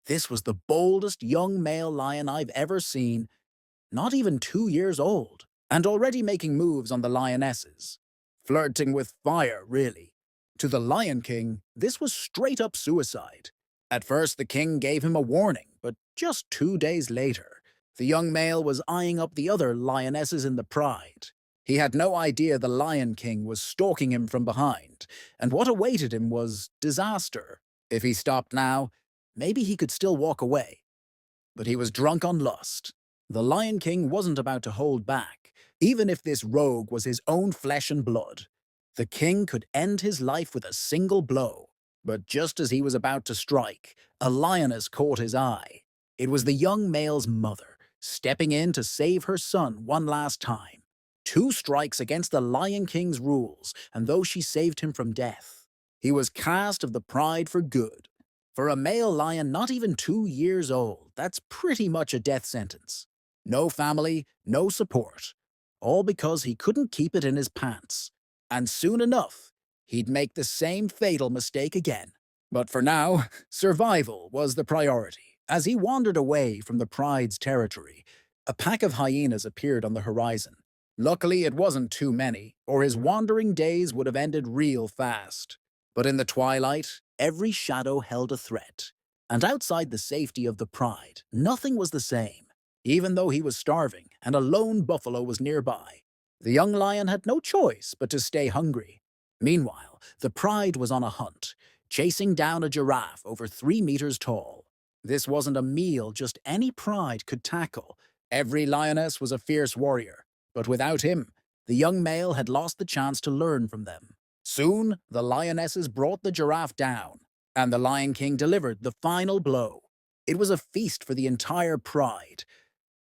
This was the boldest young male lion I've ever seen, not even 2 years old, and already making moves on the lionesses. Flirting with fire, really. To the Lion King, this was straight up suicide. At first, the king gave him a warning, but just 2 days later, the young male was eyeing up the other lionesses in the pride. He had no idea the Lion King was stalking him from behind, and what awaited him was disaster. If he stopped now, maybe he could still walk away. But he was drunk on lust. The Lion King wasn't about to hold back, even if this rogue was his own flesh and blood. The king could end his life with a single blow. But just as he was about to strike, a lioness caught his eye. It was the young male's mother, stepping in to save her son one last time. 2 strikes against the Lion King's rules, and though she saved him from death, he was cast of the pride for good. For a male lion not even 2 years old, that's pretty much a death sentence. No family, no support. All because he couldn't keep it in his pants. And soon enough, he'd make the same fatal mistake again. But for now, survival was the priority. As he wandered away from the pride's territory, a pack of hyenas appeared on the horizon. Luckily, it wasn't too many, or his wandering days would have ended real fast. But in the twilight, every shadow held a threat. And outside the safety of the pride, nothing was the same. Even though he was starving and a lone buffalo was nearby, the young lion had no choice but to stay hungry. Meanwhile, the pride was on a hunt, chasing down a giraffe over 3 meters tall. This wasn't a meal just any pride could tackle. Every lioness was a fierce warrior, but without him, the young male had lost the chance to learn from them. Soon, the lionesses brought the giraffe down, and the Lion King delivered the final blow. It was a feast for the entire pride.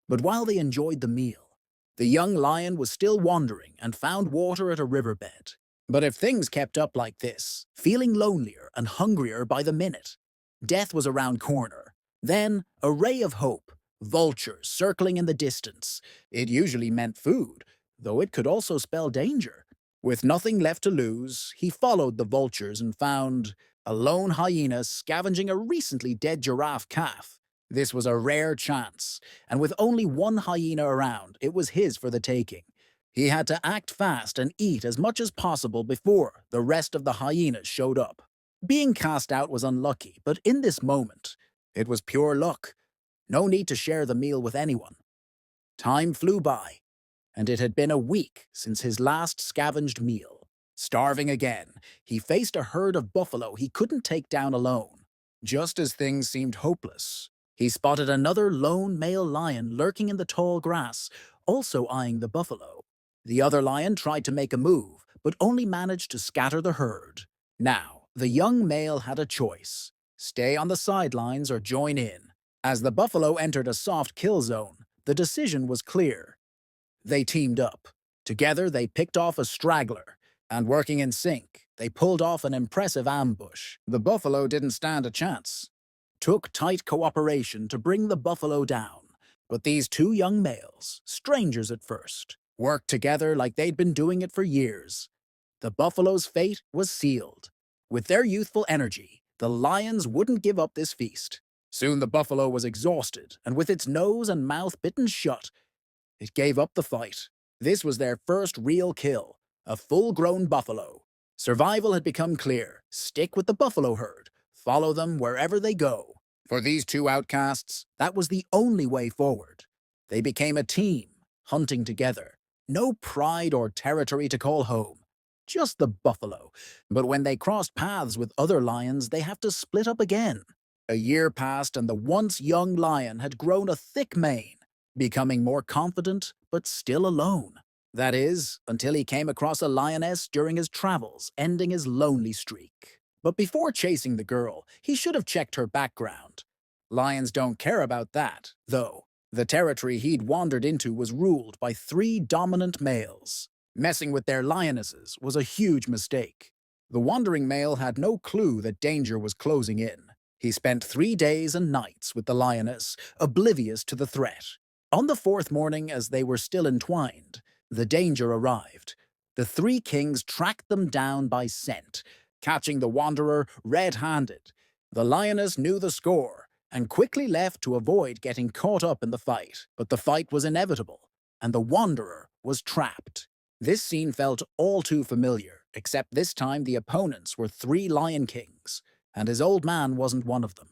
But while they enjoyed the meal, the young lion was still wandering and found water at a riverbed. But if things kept up like this, feeling lonelier and hungrier by the minute, death was around corner. Then, a ray of hope, vultures circling in the distance. It usually meant food, though it could also spell danger. With nothing left to lose, he followed the vultures and found a lone hyena scavenging a recently dead giraffe calf. This was a rare chance, and with only one hyena around, it was his for the taking. He had to act fast and eat as much as possible before the rest of the hyenas showed up. Being cast out was unlucky, but in this moment, it was pure luck. No need to share the meal with anyone. Time flew by, and it had been a week since his last scavenged meal. Starving again, he faced a herd of buffalo he couldn't take down alone. Just as things seemed hopeless, he spotted another lone male lion lurking in the tall grass, also eyeing the buffalo. The other lion tried to make a move, but only managed to scatter the herd. Now, the young male had a choice: stay on the sidelines or join in. As the buffalo entered a soft kill zone, the decision was clear. They teamed up. Together, they picked off a straggler, and working in sync, they pulled off an impressive ambush. The buffalo didn't stand a chance. Took tight cooperation to bring the buffalo down. But these 2 young males, strangers at first, worked together like they'd been doing it for years. The buffalo's fate was sealed. With their youthful energy, the lions wouldn't give up this feast. Soon the buffalo was exhausted, and with its nose and mouth bitten shut, it gave up the fight. This was their first real kill, a full-grown buffalo. Survival had become clear. Stick with the buffalo herd. Follow them wherever they go. For these 2 outcasts, that was the only way forward. They became a team, hunting together. No pride or territory to call home. Just the buffalo. But when they crossed paths with other lions, they have to split up again. A year passed and the once young lion had grown a thick mane, becoming more confident but still alone. That is, until he came across a lioness during his travels, ending his lonely streak. But before chasing the girl, he should have checked her background. Lions don't care about that, though. The territory he'd wandered into was ruled by 3 dominant males. Messing with their lionesses was a huge mistake. The wandering male had no clue that danger was closing in. He spent 3 days and nights with the lioness, oblivious to the threat. On the 4th morning, as they were still entwined, the danger arrived. The 3 kings tracked them down by scent, catching the wanderer red-handed. The lioness knew the score. and quickly left to avoid getting caught up in the fight. But the fight was inevitable, and the Wanderer was trapped. This scene felt all too familiar, except this time the opponents were three Lion Kings, and his old man wasn't one of them.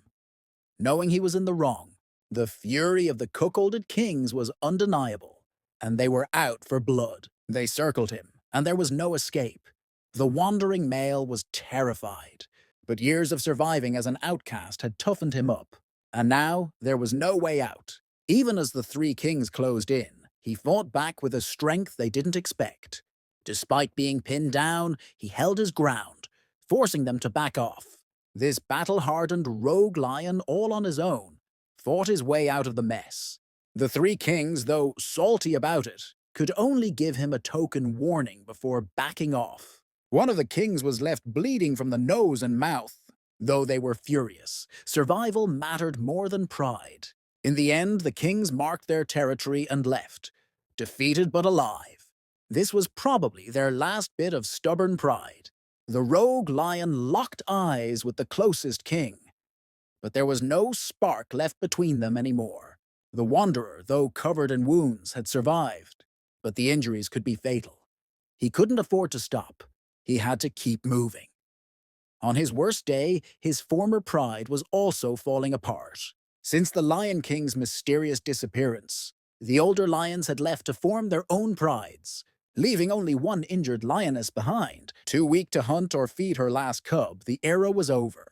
Knowing he was in the wrong, the fury of the cuckolded kings was undeniable, and they were out for blood. They circled him, and there was no escape. The wandering male was terrified, but years of surviving as an outcast had toughened him up, and now there was no way out. Even as the three kings closed in, he fought back with a strength they didn't expect. Despite being pinned down, he held his ground, forcing them to back off. This battle-hardened rogue lion, all on his own, fought his way out of the mess. The three kings, though salty about it, could only give him a token warning before backing off. One of the kings was left bleeding from the nose and mouth. Though they were furious, survival mattered more than pride. In the end, the kings marked their territory and left, defeated but alive. This was probably their last bit of stubborn pride. The rogue lion locked eyes with the closest king, but there was no spark left between them anymore. The Wanderer, though covered in wounds, had survived, but the injuries could be fatal. He couldn't afford to stop. He had to keep moving. On his worst day, his former pride was also falling apart. Since the Lion King's mysterious disappearance, the older lions had left to form their own prides, leaving only one injured lioness behind. Too weak to hunt or feed her last cub, the era was over.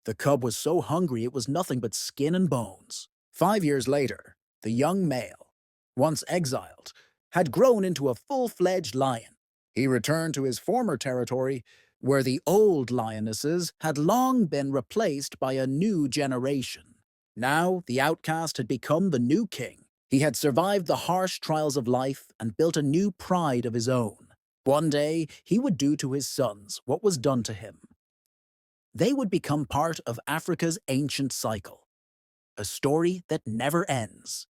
The cub was so hungry it was nothing but skin and bones. 5 years later, the young male, once exiled, had grown into a full-fledged lion. He returned to his former territory, where the old lionesses had long been replaced by a new generation. Now, the outcast had become the new king. He had survived the harsh trials of life and built a new pride of his own. One day, he would do to his sons what was done to him. They would become part of Africa's ancient cycle, a story that never ends.